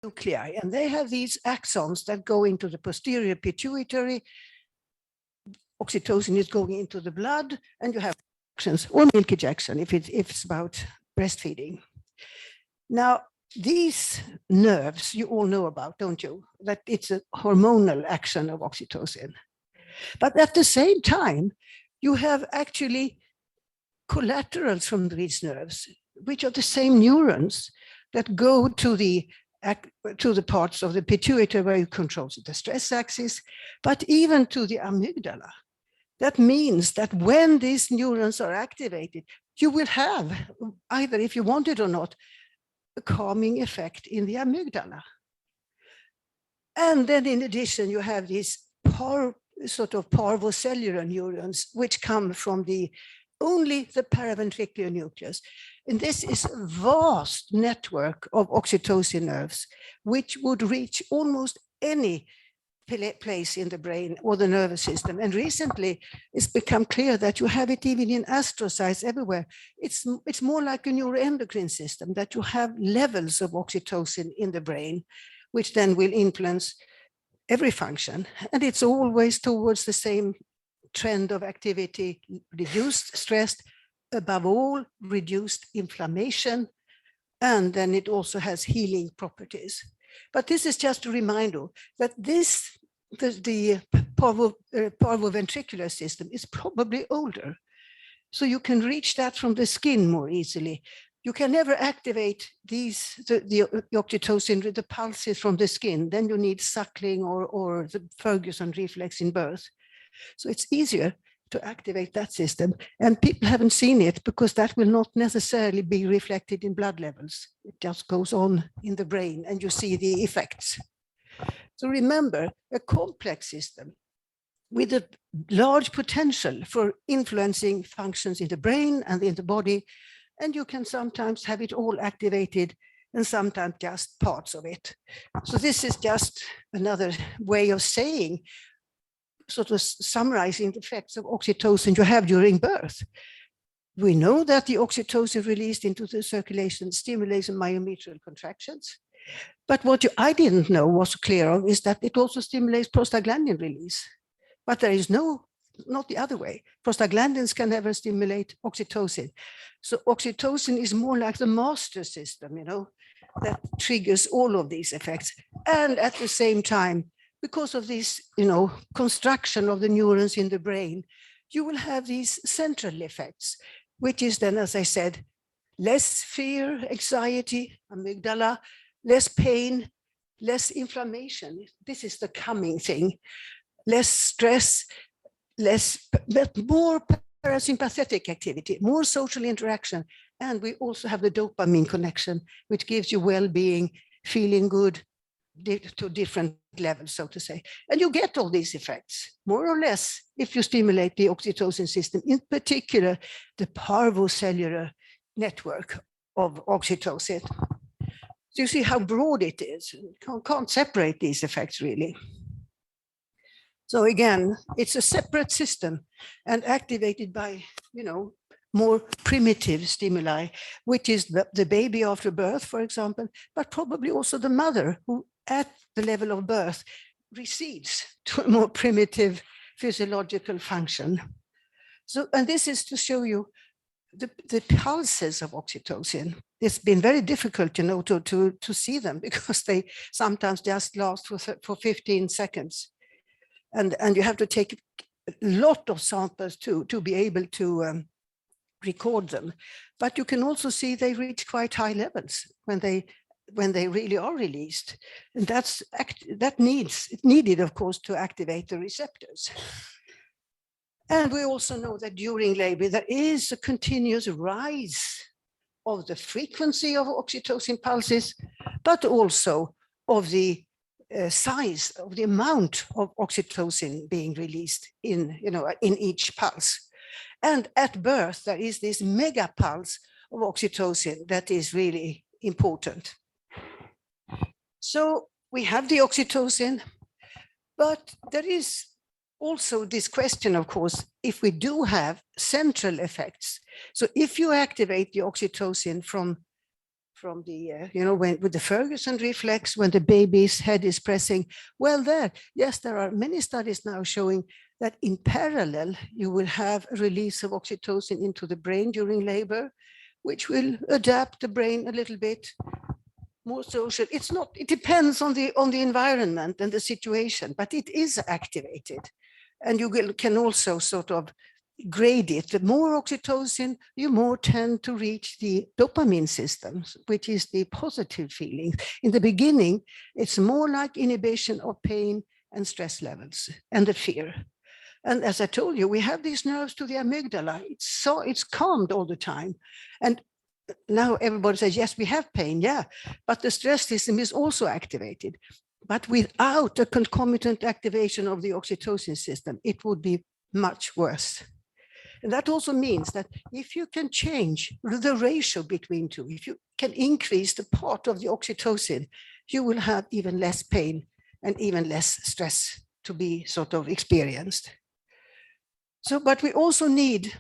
nuclei, and they have these axons that go into the posterior pituitary. Oxytocin is going into the blood, and you have injections or milk ejection if it's about breastfeeding. Now, these nerves you all know about, don't you? That it's a hormonal action of oxytocin. But at the same time, you have actually collaterals from these nerves, which are the same neurons that go to the parts of the pituitary where you control the stress axis, but even to the amygdala. That means that when these neurons are activated, you will have, either if you want it or not, a calming effect in the amygdala. And then in addition, you have these sort of parvocellular neurons, which come from only the paraventricular nucleus. And this is a vast network of oxytocin nerves, which would reach almost any place in the brain or the nervous system. And recently, it's become clear that you have it even in astrocytes everywhere. It's more like a neuroendocrine system, that you have levels of oxytocin in the brain, which then will influence every function. And it's always towards the same trend of activity: reduced stress, above all, reduced inflammation, and then it also has healing properties. But this is just a reminder that the parvoventricular system is probably older. So you can reach that from the skin more easily. You can never activate the oxytocin with the pulses from the skin. Then you need suckling or the Ferguson reflex in birth. So it's easier to activate that system. And people haven't seen it because that will not necessarily be reflected in blood levels. It just goes on in the brain and you see the effects. So remember, a complex system with a large potential for influencing functions in the brain and in the body. And you can sometimes have it all activated and sometimes just parts of it. So this is just another way of saying, sort of summarizing the effects of oxytocin you have during birth. We know that the oxytocin released into the circulation stimulates myometrial contractions. But what I didn't know, was clear of, is that it also stimulates prostaglandin release. But there is not the other way. Prostaglandins can never stimulate oxytocin. So oxytocin is more like the master system, that triggers all of these effects. And at the same time, because of this, construction of the neurons in the brain, you will have these central effects, which is then, as I said, less fear, anxiety, amygdala, less pain, less inflammation. This is the coming thing. Less stress, but more parasympathetic activity, more social interaction. And we also have the dopamine connection, which gives you well-being, feeling good to different levels, so to say. And you get all these effects, more or less, if you stimulate the oxytocin system, in particular, the parvocellular network of oxytocin. So you see how broad it is. You can't separate these effects, really. So again, it's a separate system and activated by, more primitive stimuli, which is the baby after birth, for example, but probably also the mother who at the level of birth recedes to a more primitive physiological function. So, and this is to show you the pulses of oxytocin. It's been very difficult, to see them because they sometimes just last for 15 seconds. And you have to take a lot of samples to be able to record them. But you can also see they reach quite high levels when they really are released. And that's needed, of course, to activate the receptors. And we also know that during labor, there is a continuous rise of the frequency of oxytocin pulses, but also of the size of the amount of oxytocin being released in each pulse. And at birth, there is this mega pulse of oxytocin that is really important. So we have the oxytocin, but there is also this question, of course, if we do have central effects. So if you activate the oxytocin from you know, with the Ferguson reflex, when the baby's head is pressing, well, there are many studies now showing that in parallel, you will have a release of oxytocin into the brain during labor, which will adapt the brain a little bit more social. It depends on the environment and the situation, but it is activated. And you can also sort of grade it. The more oxytocin, you more tend to reach the dopamine system, which is the positive feeling. In the beginning, it's more like inhibition of pain and stress levels and the fear. And as I told you, we have these nerves to the amygdala. It's calmed all the time. And now everybody says, yes, we have pain, yeah, but the stress system is also activated. But without a concomitant activation of the oxytocin system, it would be much worse. And that also means that if you can change the ratio between two, if you can increase the part of the oxytocin, you will have even less pain and even less stress to be sort of experienced. So, but we also need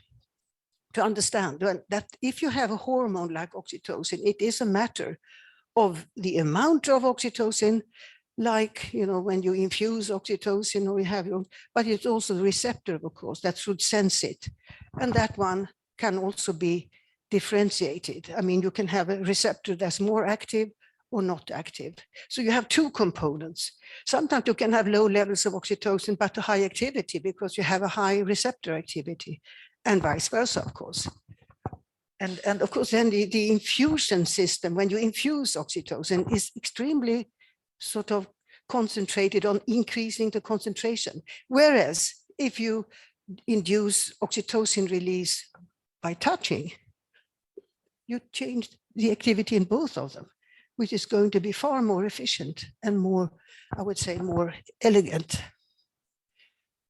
to understand that if you have a hormone like oxytocin, it is a matter of the amount of oxytocin, like, you know, when you infuse oxytocin or you have your, but it's also the receptor, of course, that should sense it. And that one can also be differentiated. I mean, you can have a receptor that's more active or not active. So you have two components. Sometimes you can have low levels of oxytocin, but a high activity because you have a high receptor activity, and vice versa, of course. And of course, then the infusion system, when you infuse oxytocin, is extremely sort of concentrated on increasing the concentration. Whereas if you induce oxytocin release by touching, you change the activity in both of them, which is going to be far more efficient and more, I would say, more elegant.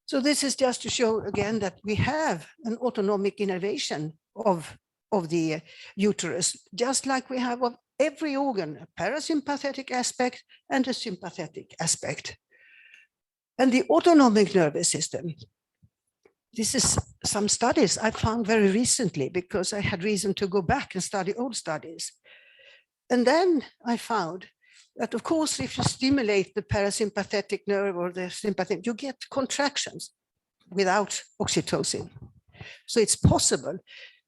So this is just to show again that we have an autonomic innervation of the uterus, just like we have of every organ, a parasympathetic aspect and a sympathetic aspect. And the autonomic nervous system, this is some studies I found very recently because I had reason to go back and study old studies. And then I found that, of course, if you stimulate the parasympathetic nerve or the sympathetic, you get contractions without oxytocin. So it's possible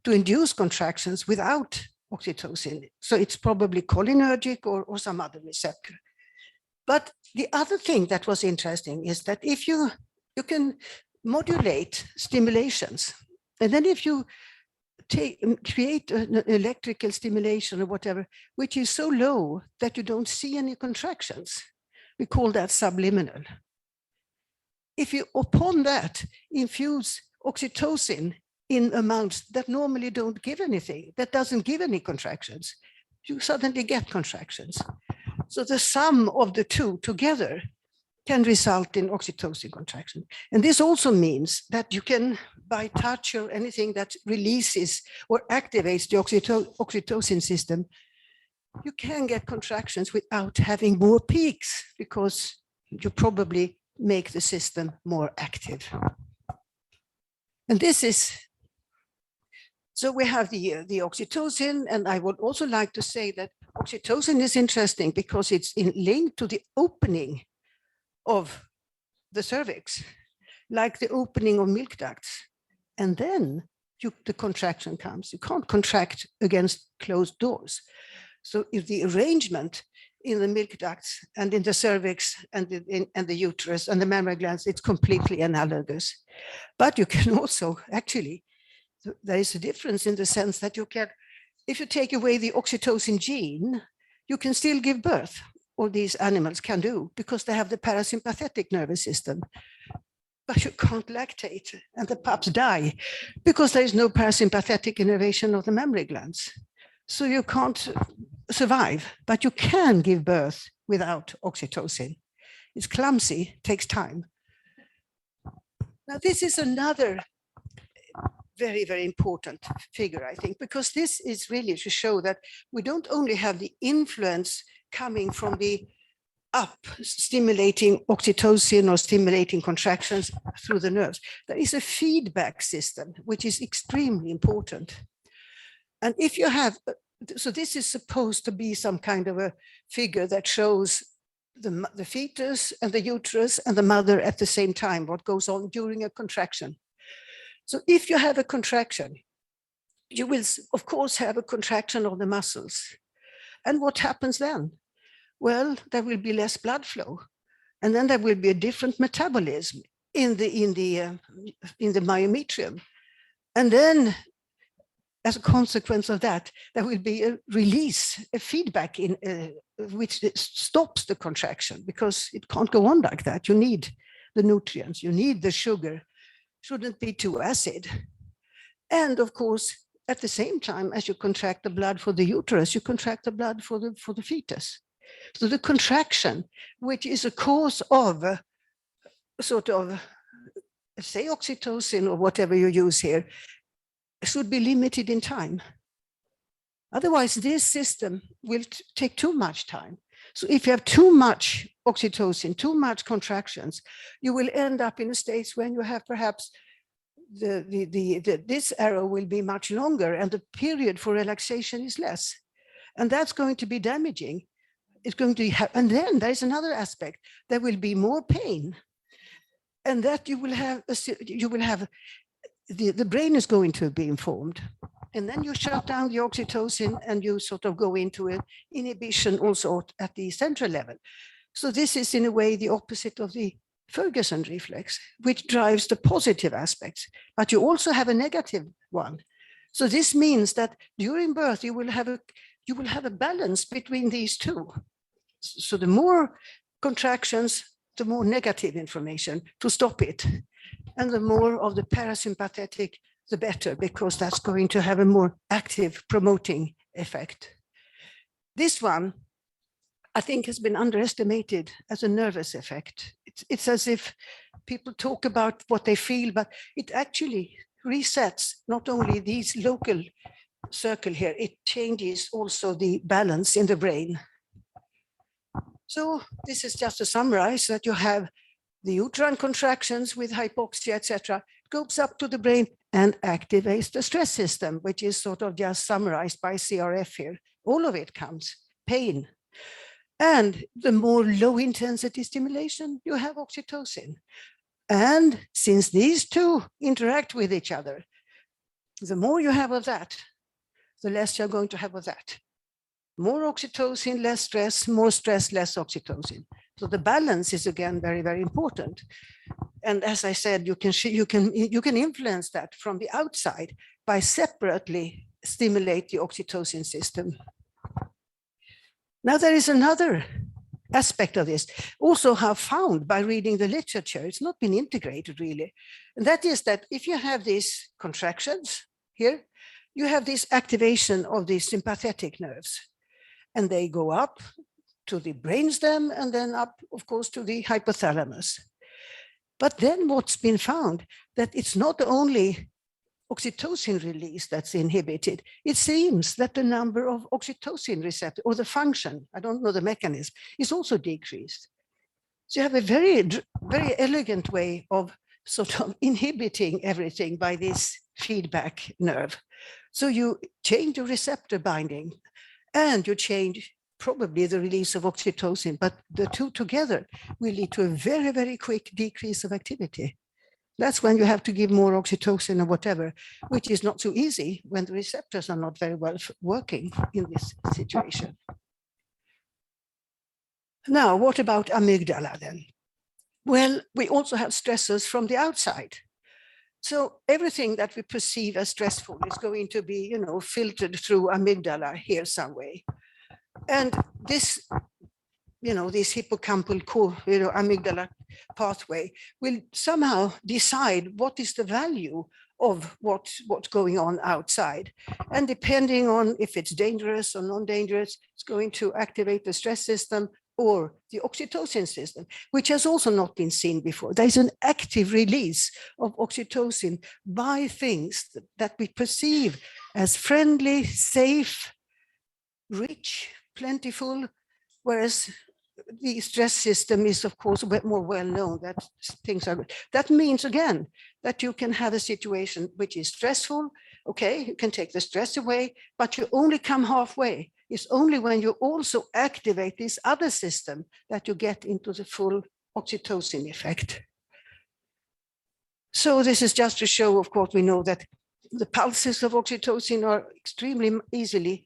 to induce contractions without oxytocin. So it's probably cholinergic or some other receptor. But the other thing that was interesting is that if you can modulate stimulations, and then if you create an electrical stimulation or whatever, which is so low that you don't see any contractions, we call that subliminal. If you, upon that, infuse oxytocin in amounts that normally don't give anything, that doesn't give any contractions, you suddenly get contractions. So the sum of the two together can result in oxytocin contraction. And this also means that you can, by touch or anything that releases or activates the oxytocin system, you can get contractions without having more peaks because you probably make the system more active. And this is, so we have the oxytocin, and I would also like to say that oxytocin is interesting because it's linked to the opening of the cervix, like the opening of milk ducts. And then the contraction comes. You can't contract against closed doors. So if the arrangement in the milk ducts and in the cervix and the uterus and the mammary glands, it's completely analogous. But you can also actually, there is a difference in the sense that you can, if you take away the oxytocin gene, you can still give birth. All these animals can do because they have the parasympathetic nervous system. But you can't lactate and the pups die because there is no parasympathetic innervation of the mammary glands. So you can't survive, but you can give birth without oxytocin. It's clumsy, takes time. Now this is another very, very important figure, I think, because this is really to show that we don't only have the influence coming from the up, stimulating oxytocin or stimulating contractions through the nerves. There is a feedback system, which is extremely important. And if you have so this is supposed to be some kind of a figure that shows the fetus and the uterus and the mother at the same time, what goes on during a contraction. So if you have a contraction, you will, of course, have a contraction of the muscles. And what happens then? Well, there will be less blood flow. And then there will be a different metabolism in the myometrium. And then, as a consequence of that, there will be a release, a feedback which stops the contraction, because it can't go on like that. You need the nutrients, you need the sugar, shouldn't be too acid. And of course, at the same time as you contract the blood for the uterus, you contract the blood for the fetus. So the contraction, which is a cause of sort of, say, oxytocin or whatever you use here, should be limited in time. Otherwise, this system will take too much time. So if you have too much oxytocin, too much contractions, you will end up in a state when you have perhaps this arrow will be much longer and the period for relaxation is less. And that's going to be damaging. It's going to have, and then there's another aspect. There will be more pain, and that you will have the brain is going to be informed, and then you shut down the oxytocin and you sort of go into an inhibition also at the central level. So this is in a way the opposite of the Ferguson reflex, which drives the positive aspects, but you also have a negative one. So this means that during birth you will have a balance between these two. So the more contractions, the more negative information to stop it. And the more of the parasympathetic, the better, because that's going to have a more active promoting effect. This one, I think, has been underestimated as a nervous effect. It's as if people talk about what they feel, but it actually resets not only these local circle here, it changes also the balance in the brain. So this is just to summarize that you have the uterine contractions with hypoxia, etc., goes up to the brain and activates the stress system, which is sort of just summarized by CRF here. All of it comes, pain. And the more low intensity stimulation, you have oxytocin. And since these two interact with each other, the more you have of that, the less you're going to have of that. More oxytocin, less stress, more stress, less oxytocin. So the balance is again very, very important. And as I said, you can influence that from the outside by separately stimulate the oxytocin system. Now there is another aspect of this, also have found by reading the literature, it's not been integrated really. And that is that if you have these contractions here, you have this activation of the sympathetic nerves, and they go up to the brainstem and then up, of course, to the hypothalamus. But then what's been found, that it's not only oxytocin release that's inhibited, it seems that the number of oxytocin receptor, or the function, I don't know the mechanism, is also decreased. So you have a very, very elegant way of sort of inhibiting everything by this feedback nerve. So you change the receptor binding and you change probably the release of oxytocin, but the two together will lead to a very, very quick decrease of activity. That's when you have to give more oxytocin or whatever, which is not so easy when the receptors are not very well working in this situation. Now, what about amygdala then? Well, we also have stressors from the outside. So everything that we perceive as stressful is going to be, filtered through amygdala here some way. And this, this hippocampal amygdala pathway will somehow decide what is the value of what's going on outside. And depending on if it's dangerous or non-dangerous, it's going to activate the stress system or the oxytocin system, which has also not been seen before. There's an active release of oxytocin by things that we perceive as friendly, safe, rich, plentiful, whereas the stress system is, of course, a bit more well known that things are good. That means, again, that you can have a situation which is stressful, okay, you can take the stress away, but you only come halfway. It's only when you also activate this other system that you get into the full oxytocin effect. So this is just to show, of course, we know that the pulses of oxytocin are extremely easily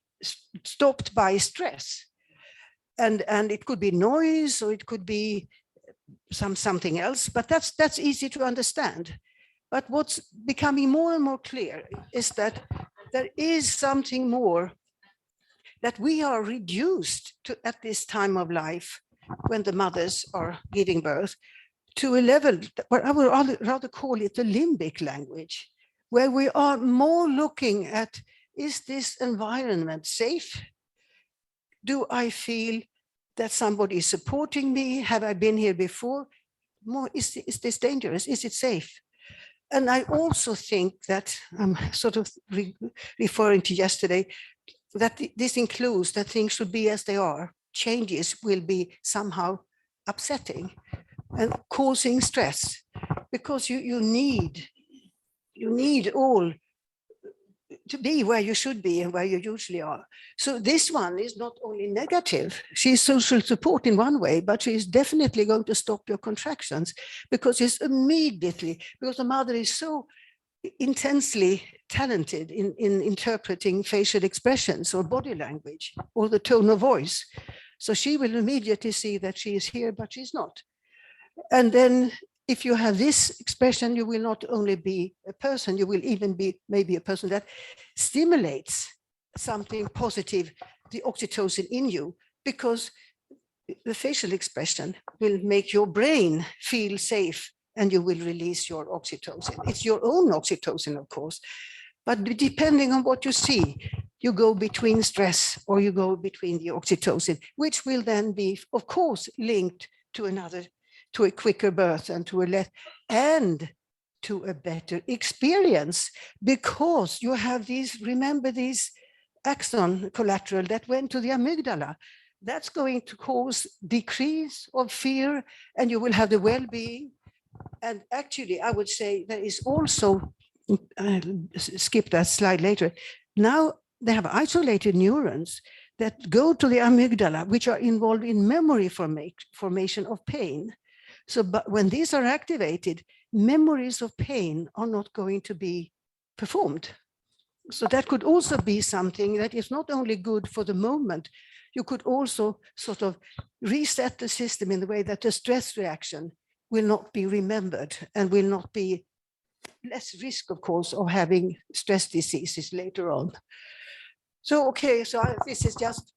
stopped by stress. And it could be noise, or it could be something else, but that's easy to understand. But what's becoming more and more clear is that there is something more, that we are reduced to at this time of life when the mothers are giving birth to a level where I would rather call it the limbic language, where we are more looking at, is this environment safe? Do I feel that somebody is supporting me? Have I been here before? More, is this dangerous? Is it safe? And I also think that, I'm sort of referring to yesterday, that this includes that things should be as they are. Changes will be somehow upsetting and causing stress, because you need all to be where you should be and where you usually are. So this one is not only negative, she's social support in one way, but she's definitely going to stop your contractions, because it's immediately, because the mother is so intensely talented in interpreting facial expressions or body language or the tone of voice. So she will immediately see that she is here, but she's not. And then if you have this expression, you will not only be a person, you will even be maybe a person that stimulates something positive, the oxytocin in you, because the facial expression will make your brain feel safe and you will release your oxytocin. It's your own oxytocin, of course, but depending on what you see, you go between stress or you go between the oxytocin, which will then be, of course, linked to a quicker birth and to a better experience, because you have these, remember these axon collateral that went to the amygdala. That's going to cause decrease of fear, and you will have the well-being. And actually, I would say there is also, skip that slide later, now they have isolated neurons that go to the amygdala, which are involved in memory formation of pain. So but when these are activated, memories of pain are not going to be performed. So that could also be something that is not only good for the moment, you could also sort of reset the system in the way that the stress reaction will not be remembered and will not be less risk, of course, of having stress diseases later on. So, okay, so this is just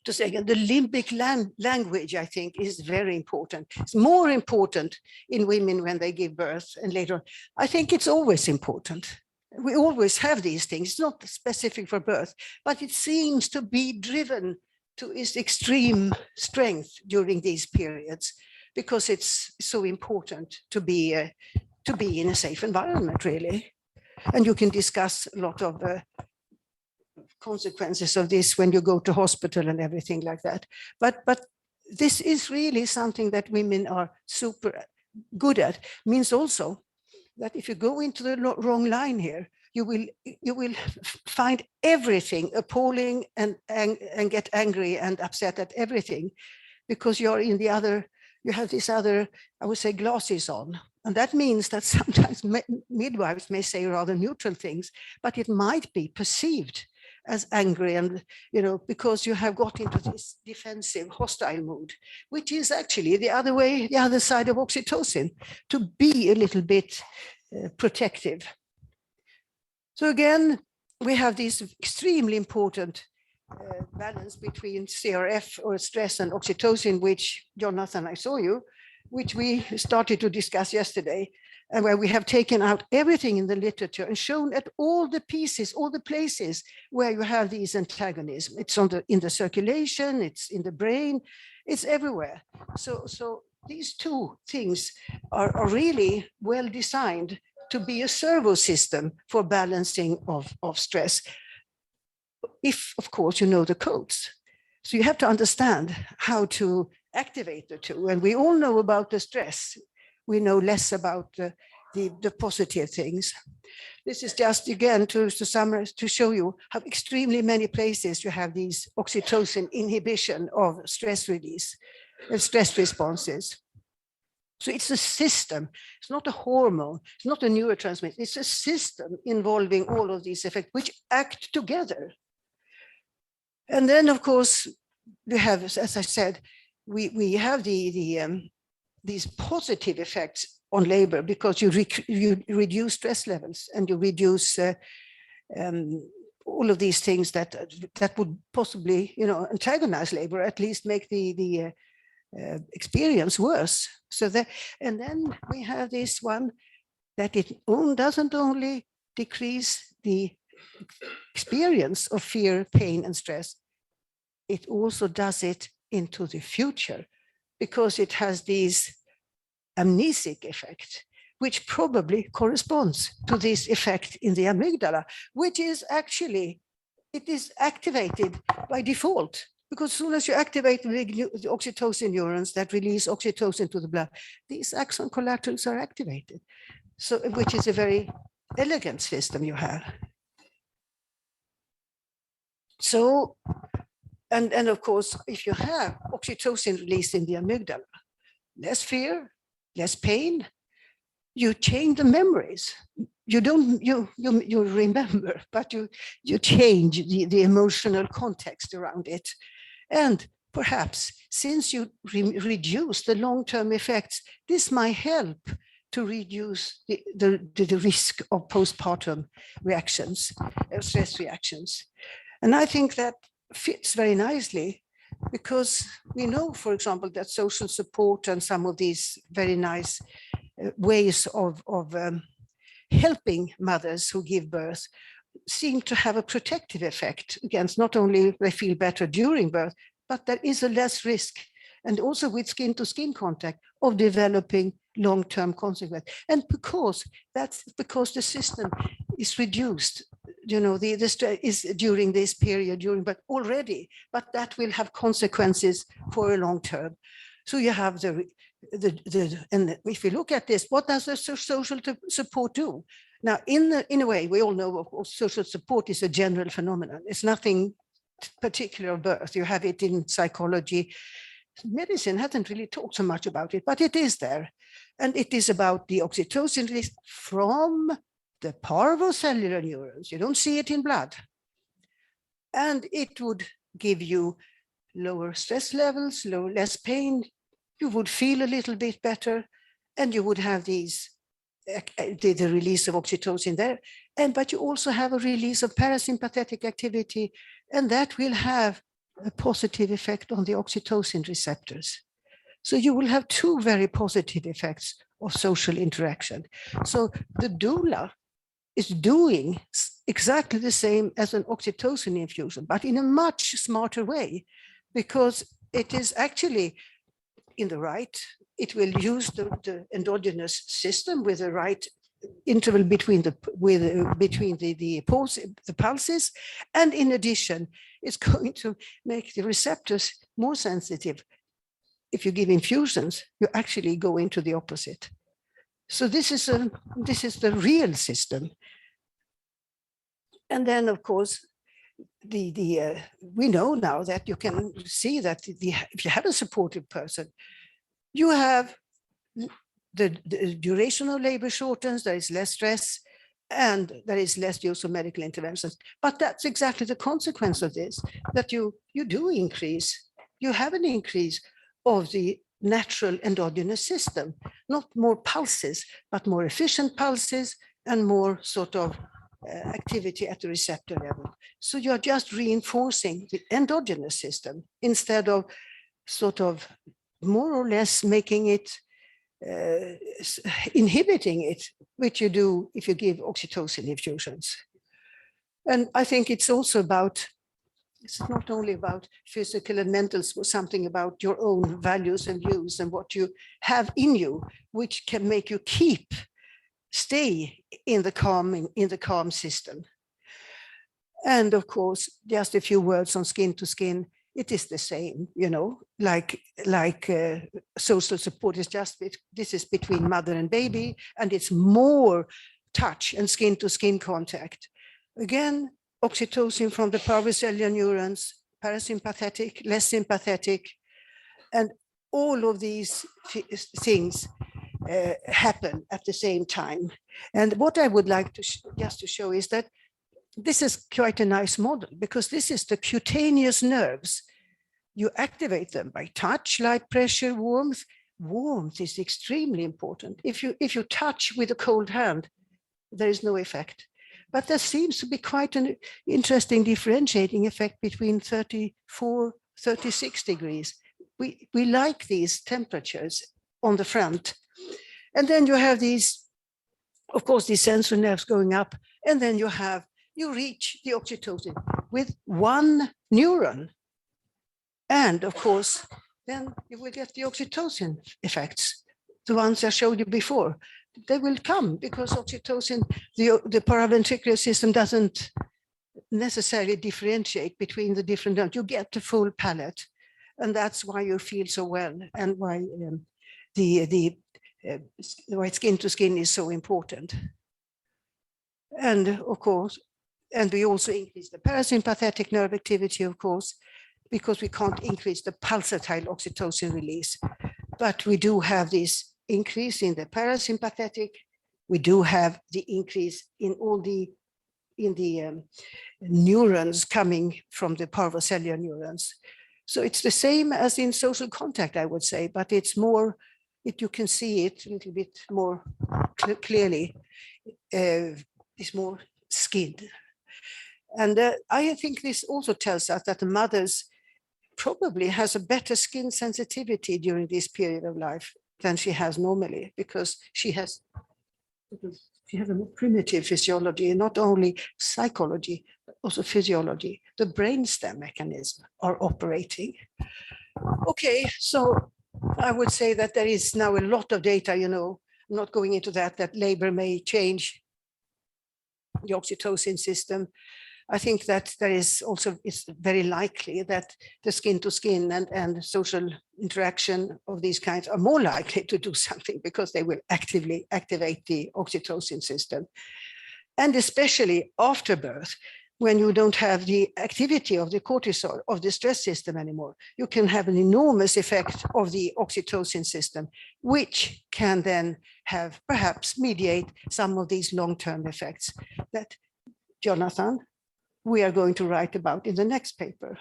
to say again, the limbic language, I think, is very important. It's more important in women when they give birth and later on. I think it's always important. We always have these things. It's not specific for birth, but it seems to be driven to its extreme strength during these periods, because it's so important to be in a safe environment, really. And you can discuss a lot of consequences of this when you go to hospital and everything like that. But this is really something that women are super good at. Means also that if you go into the wrong line here, you will find everything appalling and get angry and upset at everything, because you're in the other, you have this other, I would say, glasses on. And that means that sometimes midwives may say rather neutral things, but it might be perceived as angry, and because you have got into this defensive, hostile mood, which is actually the other way, the other side of oxytocin, to be a little bit protective. So again, we have this extremely important balance between CRF or stress and oxytocin, which Jonathan, I saw you, which we started to discuss yesterday, and where we have taken out everything in the literature and shown at all the pieces, all the places where you have these antagonisms. It's in the circulation, it's in the brain, it's everywhere. So these two things are really well designed to be a servo system for balancing of stress. If, of course, you know the codes. So you have to understand how to activate the two. And we all know about the stress. We know less about the positive things. This is just again to summarize, to show you how extremely many places you have these oxytocin inhibition of stress release and stress responses. So it's a system, it's not a hormone, it's not a neurotransmitter, it's a system involving all of these effects which act together. And then of course, we have, as I said, we have these positive effects on labor because you reduce stress levels and you reduce all of these things that would possibly, antagonize labor, at least make the experience worse. So that, and then we have this one that it doesn't only decrease the experience of fear, pain, and stress, it also does it into the future because it has these amnesic effect, which probably corresponds to this effect in the amygdala, which is actually, it is activated by default. Because as soon as you activate the oxytocin neurons that release oxytocin to the blood, these axon collaterals are activated. So, which is a very elegant system you have. So, and of course, if you have oxytocin released in the amygdala, less fear, less pain, you change the memories. You don't, you remember, but you change the emotional context around it. And perhaps since you reduce the long-term effects, this might help to reduce the risk of postpartum reactions, stress reactions. And I think that fits very nicely because we know, for example, that social support and some of these very nice ways of helping mothers who give birth seem to have a protective effect against not only they feel better during birth, but there is a less risk, and also with skin-to-skin contact, of developing long-term consequences. And that's because the system is reduced, the stress is during this period, but that will have consequences for a long term. So you have and if you look at this, what does the social support do? Now, in a way, we all know, of course, social support is a general phenomenon. It's nothing particular of birth. You have it in psychology. Medicine hasn't really talked so much about it, but it is there. And it is about the oxytocin release from the parvocellular neurons. You don't see it in blood. And it would give you lower stress levels, less pain. You would feel a little bit better, and you would have the release of oxytocin there. But you also have a release of parasympathetic activity, and that will have a positive effect on the oxytocin receptors. So you will have two very positive effects of social interaction. So the doula is doing exactly the same as an oxytocin infusion, but in a much smarter way, because it is actually in the right, it will use the endogenous system with the right interval between the pulses, and in addition, it's going to make the receptors more sensitive. If you give infusions, you actually go into the opposite. So this is the real system. And then, of course, we know now that you can see that if you have a supportive person, you have the duration of labor shortens, there is less stress, and there is less use of medical interventions. But that's exactly the consequence of this, that you have an increase of the natural endogenous system, not more pulses, but more efficient pulses and more sort of activity at the receptor level. So you're just reinforcing the endogenous system instead of sort of more or less making it, inhibiting it, which you do if you give oxytocin infusions. And I think it's also about, it's not only about physical and mental, something about your own values and views and what you have in you, which can make you stay in the calm system. And of course, just a few words on skin to skin. it is the same, you know, like social support is just, this is between mother and baby, and it's more touch and skin to skin contact. Again, oxytocin from the parvocellular neurons, parasympathetic, less sympathetic, and all of these things happen at the same time. And what I would like to just to show is that this is quite a nice model, because this is the cutaneous nerves. You activate them by touch, light, pressure, warmth. Warmth is extremely important. If you touch with a cold hand, there is no effect. But there seems to be quite an interesting differentiating effect between 34, 36 degrees. We like these temperatures on the front. And then you have these, of course, these sensory nerves going up, and then you reach the oxytocin with one neuron. And of course, then you will get the oxytocin effects, the ones I showed you before. They will come because oxytocin, the paraventricular system doesn't necessarily differentiate between the different neurons. You get the full palette, and that's why you feel so well, and why why skin to skin is so important. And of course, and we also increase the parasympathetic nerve activity, of course, because we can't increase the pulsatile oxytocin release. But we do have this increase in the parasympathetic. We do have the increase in all the neurons coming from the parvocellular neurons. So it's the same as in social contact, I would say, but it's more, you can see it a little bit more clearly. It's more skinned. And I think this also tells us that the mothers probably has a better skin sensitivity during this period of life than she has normally, because she has a more primitive physiology, not only psychology, but also physiology. The brainstem mechanism are operating. Okay, so I would say that there is now a lot of data, you know, I'm not going into that labor may change the oxytocin system. I think that there is also, it's very likely that the skin to skin and social interaction of these kinds are more likely to do something, because they will actively activate the oxytocin system. And especially after birth, when you don't have the activity of the cortisol, of the stress system anymore, you can have an enormous effect of the oxytocin system, which can then have perhaps mediate some of these long-term effects that, Jonathan, we are going to write about in the next paper.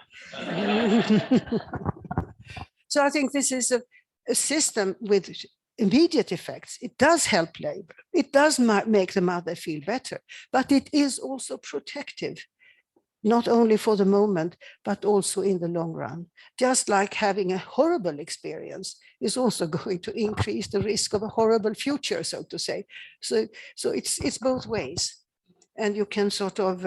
So I think this is a system with immediate effects. It does help labor. It does make the mother feel better, but it is also protective, not only for the moment, but also in the long run. Just like having a horrible experience is also going to increase the risk of a horrible future, so to say. So it's both ways, and you can sort of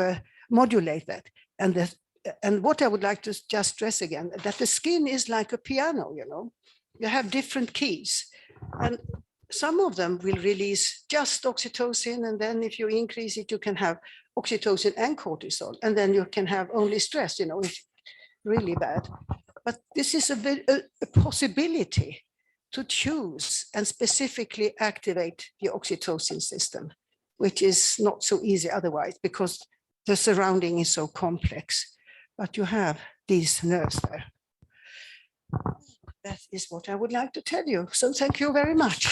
modulate that. And what I would like to just stress again, that the skin is like a piano, you know. You have different keys, and some of them will release just oxytocin, and then if you increase it, you can have oxytocin and cortisol, and then you can have only stress, you know, it's really bad. But this is a possibility to choose and specifically activate the oxytocin system, which is not so easy otherwise, because the surrounding is so complex, but you have these nerves there. That is what I would like to tell you. So thank you very much.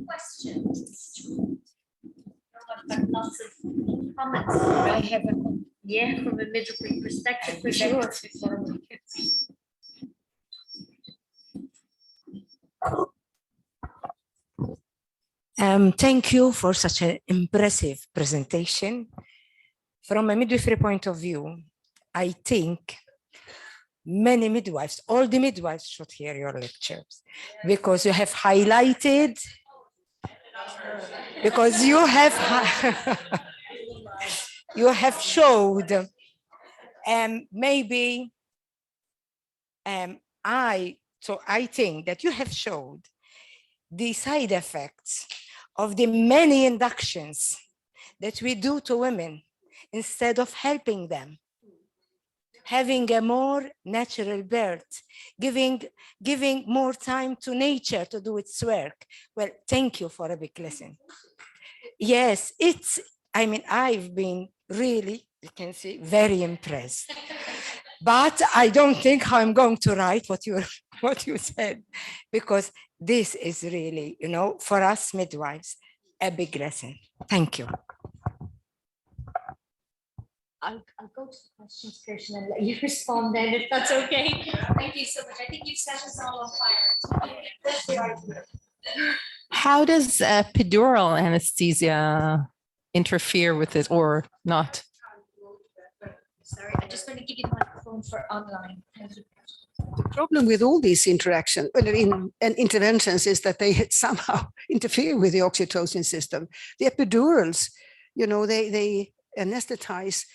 Questions? I've got lots of comments. I have from a midwifery perspective, for sure. Thank you for such an impressive presentation. From a midwifery point of view, I think many midwives, all the midwives should hear your lectures, because you have highlighted, because you have showed, maybe I So I think that you have showed the side effects of the many inductions that we do to women instead of helping them, having a more natural birth, giving more time to nature to do its work. Well, thank you for a big lesson. Yes, I've been really, you can see, very impressed. But I don't think I'm going to write what you said, because this is really, for us midwives, a big lesson. Thank you. I'll go to the questions, Kerstin, and let you respond then, if that's okay. Thank you so much. I think you've set us all on fire. How does epidural anesthesia interfere with it or not? Sorry, I'm just going to give you the microphone for online. Thank you. The problem with all these interactions and interventions is that they somehow interfere with the oxytocin system. The epidurals, they anesthetize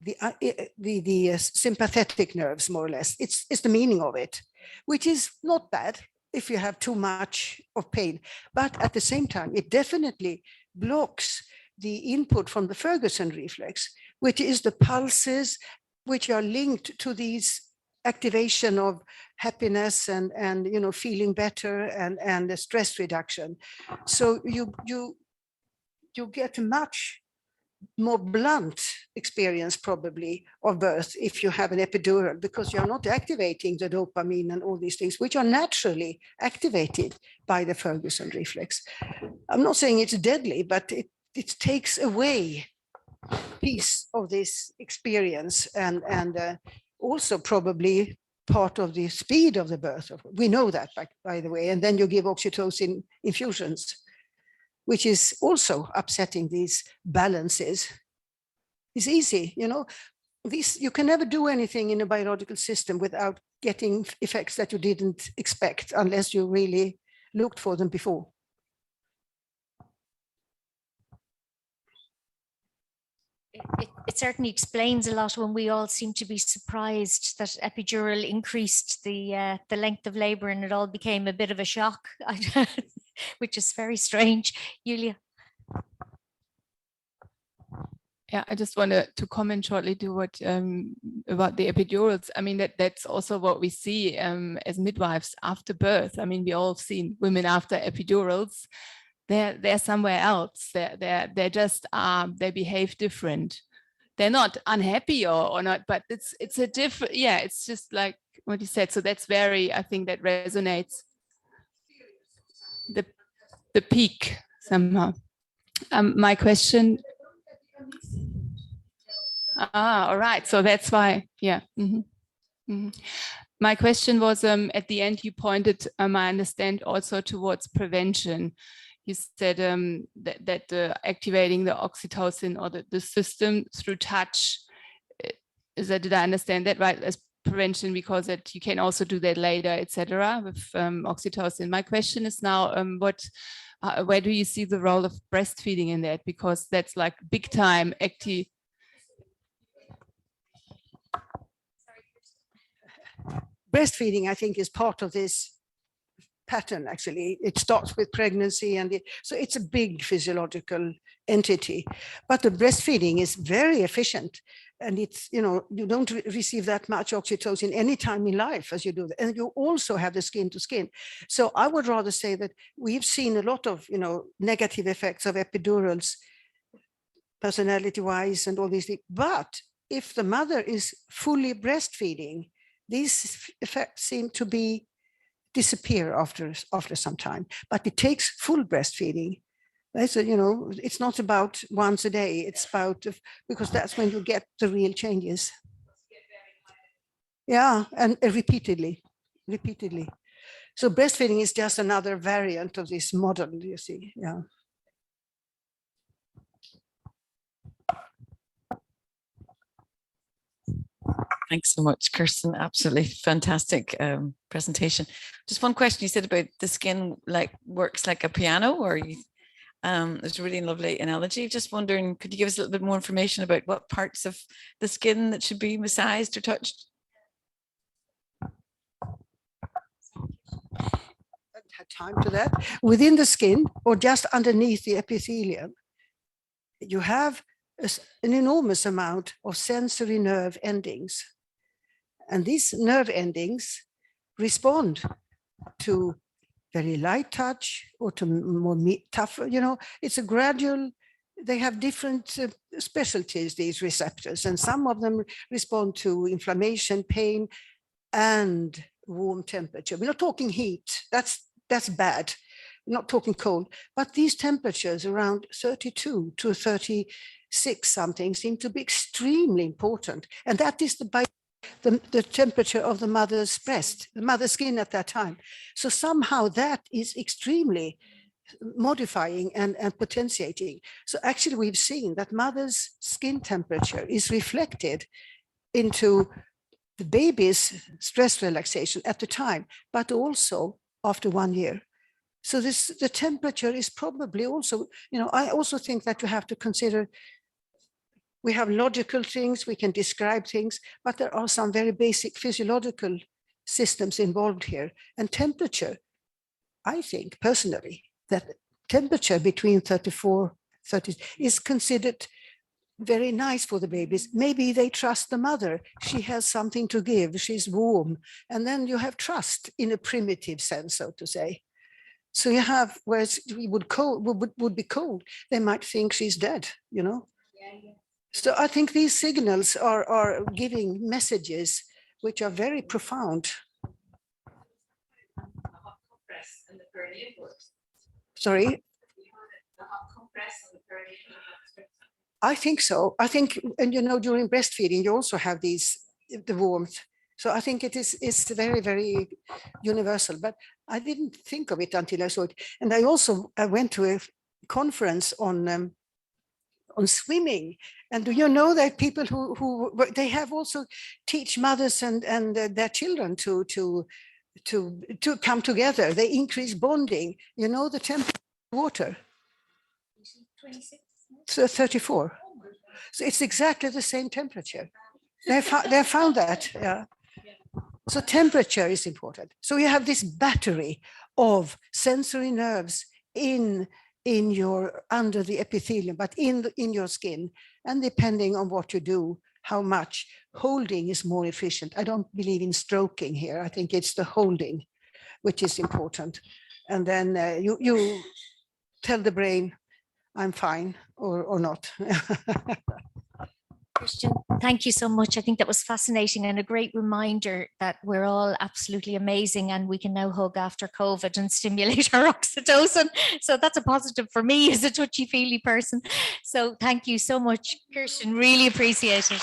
the sympathetic nerves, more or less. It's the meaning of it, which is not bad if you have too much of pain. But at the same time, it definitely blocks the input from the Ferguson reflex, which is the pulses which are linked to these activation of happiness and feeling better and the stress reduction. So you get a much more blunt experience probably of birth if you have an epidural, because you're not activating the dopamine and all these things which are naturally activated by the Ferguson reflex. I'm not saying it's deadly, but it takes away a piece of this experience and also probably part of the speed of the birth. We know that, by the way, and then you give oxytocin infusions, which is also upsetting these balances. It's easy, you can never do anything in a biological system without getting effects that you didn't expect unless you really looked for them before. It certainly explains a lot when we all seem to be surprised that epidural increased the length of labor, and it all became a bit of a shock, which is very strange. Julia. Yeah, I just wanted to comment shortly to what about the epidurals. I mean, that's also what we see as midwives after birth. I mean, we all have seen women after epidurals. They're somewhere else. They just they behave different. They're not unhappy or not, but it's a different. Yeah, it's just like what you said. So that's I think that resonates. The peak somehow. My question. All right. So that's why. Yeah. Mm-hmm. Mm-hmm. My question was at the end. You pointed, I understand, also towards prevention. You said that activating the oxytocin or the system through touch, did I understand that right, as prevention, because you can also do that later, etc. with oxytocin. My question is now, where do you see the role of breastfeeding in that? Because that's like big time active. Breastfeeding, I think, is part of this pattern. Actually, it starts with pregnancy, and so it's a big physiological entity. But the breastfeeding is very efficient, and it's you don't receive that much oxytocin any time in life as you do that, and you also have the skin to skin. So I would rather say that we've seen a lot of negative effects of epidurals, personality-wise, and all these things. But if the mother is fully breastfeeding, these effects seem to disappear after some time, but it takes full breastfeeding. It's not about once a day, it's about, because that's when you get the real changes. Yeah, and repeatedly. So breastfeeding is just another variant of this model, you see, yeah. Thanks so much, Kerstin. Absolutely fantastic presentation. Just one question. You said about the skin works like a piano, or there's a really lovely analogy. Just wondering, could you give us a little bit more information about what parts of the skin that should be massaged or touched? Had time to that. Within the skin or just underneath the epithelium, you have an enormous amount of sensory nerve endings. And these nerve endings respond to very light touch or to more tougher, you know, it's a gradual, they have different specialties, these receptors, and some of them respond to inflammation, pain, and warm temperature. We're not talking heat, that's bad. We're not talking cold, but these temperatures around 32 to 36 something seem to be extremely important. And that is the temperature of the mother's breast, the mother's skin at that time. So somehow that is extremely modifying and potentiating. So actually we've seen that mother's skin temperature is reflected into the baby's stress relaxation at the time, but also after 1 year. So the temperature is probably also, you know, I also think that you have to consider, we have logical things, we can describe things, but there are some very basic physiological systems involved here. And temperature, I think personally, that temperature between 34, 30 is considered very nice for the babies. Maybe they trust the mother. She has something to give. She's warm. And then you have trust in a primitive sense, so to say. So you have, whereas we would be cold, they might think she's dead, you know? Yeah. So I think these signals are giving messages which are very profound. Sorry? I think so. I think, and you know, during breastfeeding, you also have the warmth. So I think it's very, very universal, but I didn't think of it until I saw it. And I went to a conference on swimming. And do you know that people who they have also teach mothers and their children to come together. They increase bonding. You know the temperature of water? 26. So 34. So it's exactly the same temperature. They found that. Yeah. So temperature is important. So you have this battery of sensory nerves in your under the epithelium, but in your skin. And depending on what you do, how much holding is more efficient. I don't believe in stroking here. I think it's the holding which is important. And then you tell the brain, I'm fine or not. Kerstin, thank you so much. I think that was fascinating and a great reminder that we're all absolutely amazing and we can now hug after COVID and stimulate our oxytocin. So that's a positive for me as a touchy-feely person. So thank you so much, Kerstin. Really appreciate it.